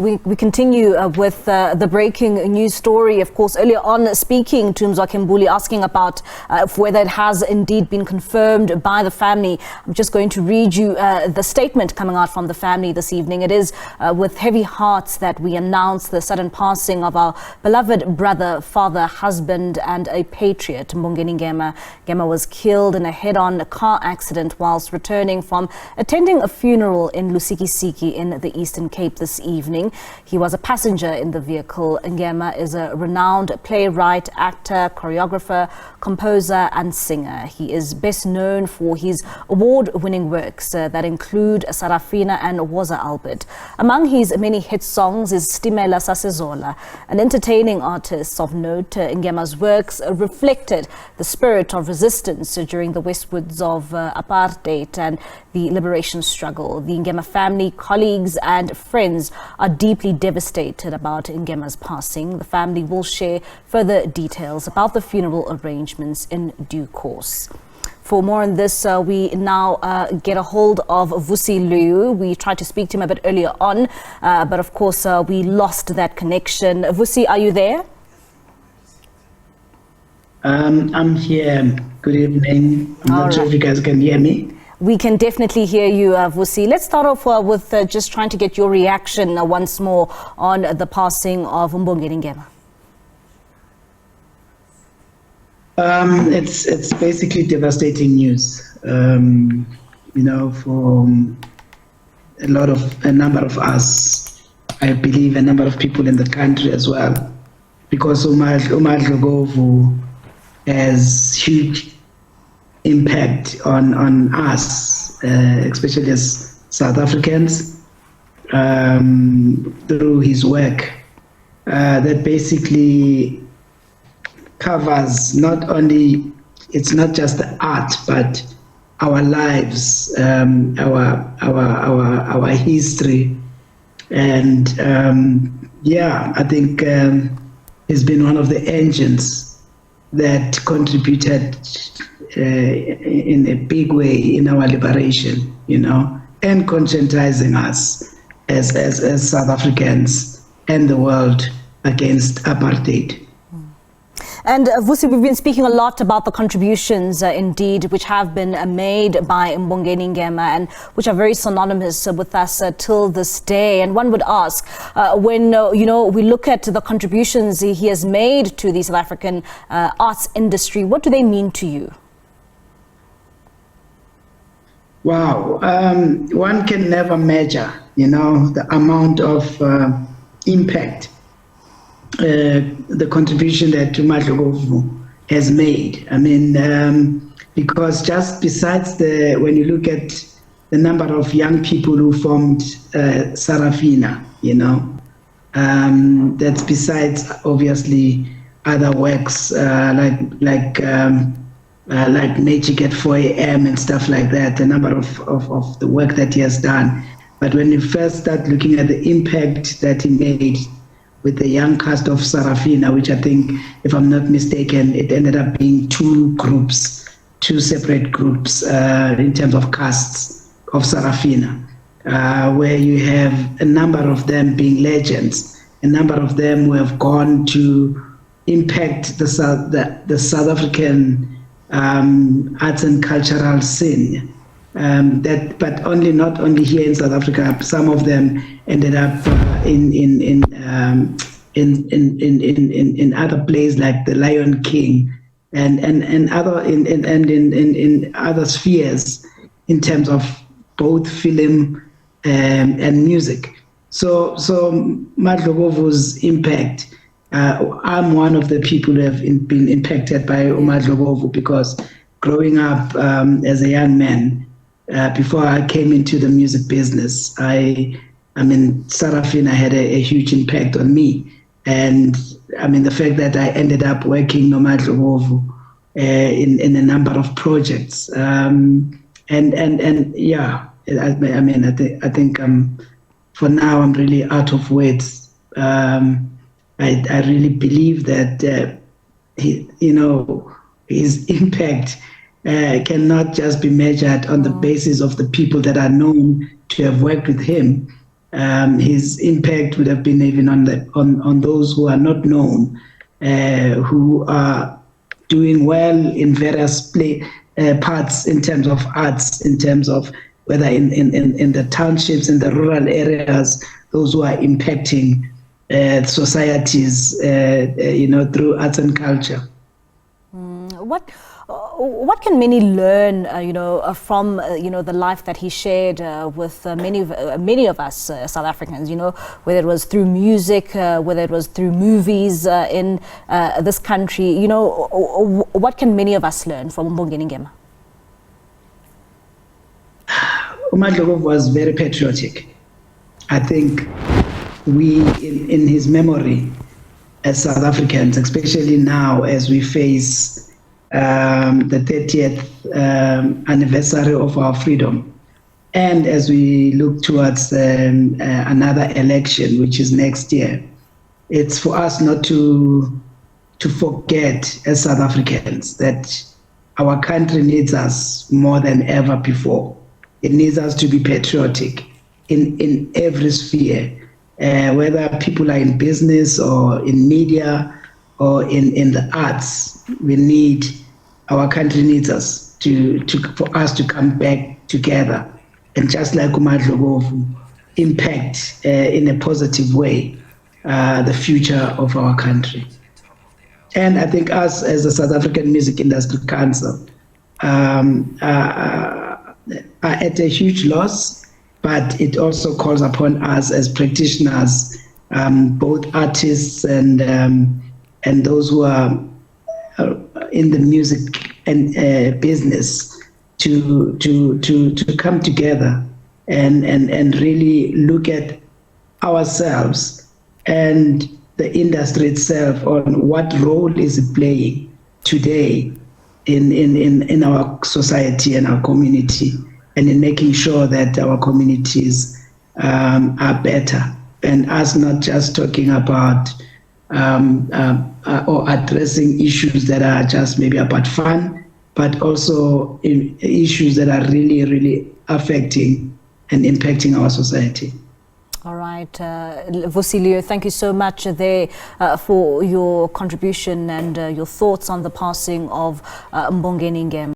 We continue with the breaking news story. Of course, earlier on speaking to Mbongeni, asking about whether it has indeed been confirmed by the family. I'm just going to read you the statement coming out from the family this evening. It is with heavy hearts that we announce the sudden passing of our beloved brother, father, husband and a patriot, Mbongeni Ngema. Ngema was killed in a head-on car accident whilst returning from attending a funeral in Lusikisiki in the Eastern Cape this evening. He was a passenger in the vehicle. Ngema is a renowned playwright, actor, choreographer, composer and singer. He is best known for his award-winning works that include Sarafina and Woza Albert. Among his many hit songs is Stimela Sasezola. An entertaining artist of note, Ngema's works reflected the spirit of resistance during the westwards of apartheid and the liberation struggle. The Ngema family, colleagues and friends are deeply devastated about Ngema's passing. The family will share further details about the funeral arrangements in due course. For more on this, we now get a hold of Vusi Leeuw. We tried to speak to him a bit earlier on, but of course we lost that connection. Vusi, are you there? I'm here. Good evening. I'm not sure if you guys can hear me. We can definitely hear you, Vusi. Let's start off with just trying to get your reaction once more on the passing of Mbongeni Ngema. It's basically devastating news, you know, for a number of us. I believe a number of people in the country as well, because Umar Dlogovu has huge impact on us, especially as South Africans, through his work that basically covers not only, it's not just the art, but our lives, our history, and yeah, I think he's been one of the engines that contributed in a big way in our liberation, you know, and conscientizing us as South Africans and the world against apartheid. And Vusi, we've been speaking a lot about the contributions, indeed, which have been made by Mbongeni Ngema and which are very synonymous with us till this day. And one would ask, when you know, we look at the contributions he has made to the South African arts industry, what do they mean to you? Wow, one can never measure, you know, the amount of impact the contribution that Umar Dlogovu has made. I mean, because just besides when you look at the number of young people who formed Sarafina, you know, that's besides obviously other works like Magic at 4 a.m. and stuff like that, the number of the work that he has done. But when you first start looking at the impact that he made with the young cast of Sarafina, which I think, if I'm not mistaken, it ended up being two separate groups in terms of casts of Sarafina, where you have a number of them being legends, a number of them who have gone to impact the South African arts and cultural scene. But not only here in South Africa, some of them ended up in other places like the Lion King and other in other spheres in terms of both film and music. So Dlogovu's impact. I'm one of the people who have been impacted by Umar Dlogovu because growing up as a young man. Before I came into the music business, I mean, Sarafina had a huge impact on me. And I mean, the fact that I ended up working no matter Dlogovu in a number of projects. And yeah, I mean, I think for now I'm really out of words. I really believe that, his impact cannot just be measured on the basis of the people that are known to have worked with him, his impact would have been even on those who are not known, who are doing well in various parts in terms of arts, in terms of whether in the townships, in the rural areas, those who are impacting societies, through arts and culture. What can many learn, from the life that he shared with many of us South Africans? Whether it was through music, whether it was through movies in this country. What can many of us learn from Mbongeni Ngema? uMadlovu was very patriotic. I think we, in his memory, as South Africans, especially now as we face the 30th anniversary of our freedom, and as we look towards another election, which is next year, it's for us not to forget as South Africans that our country needs us more than ever before. It needs us to be patriotic in every sphere, whether people are in business or in media or in the arts. Our country needs us for us to come back together and, just like uMadlovu, impact in a positive way the future of our country. And I think us as the South African Music Industry Council are at a huge loss, but it also calls upon us as practitioners, both artists and those who are in the music and business, to come together and really look at ourselves and the industry itself on what role is it playing today in our society and our community, and in making sure that our communities are better, and us not just talking about or addressing issues that are just maybe about fun, but also issues that are really, really affecting and impacting our society. All right, Vusi Leeuw, thank you so much there for your contribution and your thoughts on the passing of Mbongeni Ngema.